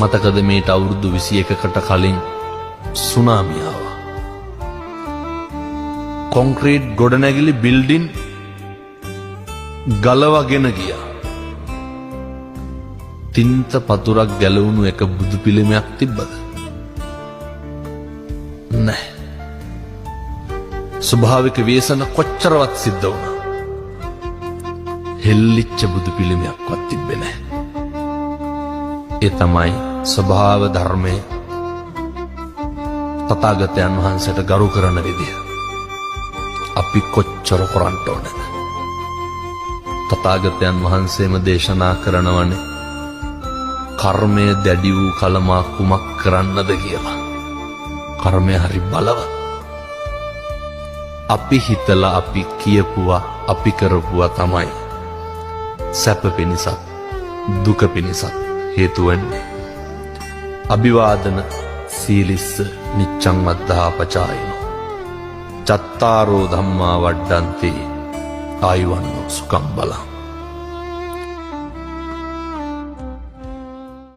මතකද මේට අවුරුදු 21කට කලින් සුනාමිය ආවා. කොන්ක්‍රීට් ගොඩනැගිලි බිල්ඩින් ගලවගෙන ගියා. තින්ත පතුරක් ගැලවුණු එක බුදු පිළිමයක් තිබ්බද? නැහැ. ස්වභාවික ව්‍යසන කොච්චරවත් සිද්ධ වුණා. හෙල්ලිච්ච බුදු පිළිමයක්වත් තිබ්බේ නැහැ. ඒ තමයි ස්වභාව ධර්මය. තථාගතයන් වහන්සේට ගරු කරන විදිය. අපි කොච්චර කරන්න ඕනද? තථාගතයන් වහන්සේම දේශනා කරනවනේ කර්මය දැඩි වූ කලමා කුමක් කරන්නද කියලා. කර්මය හරි බලවත්. අපි හිතලා අපි කියපුවා අපි කරපුවා තමයි සැප පිණිසත් දුක පිණිසත් හේතු වෙන්නේ. අභිවාදන සීලිස්ස නිච්ඡං වද්ධාපචායිනෝ චත්තාරෝ ධම්මා වඩ්ඩන්ති ආයුවන්නෝ සුඛං බලං.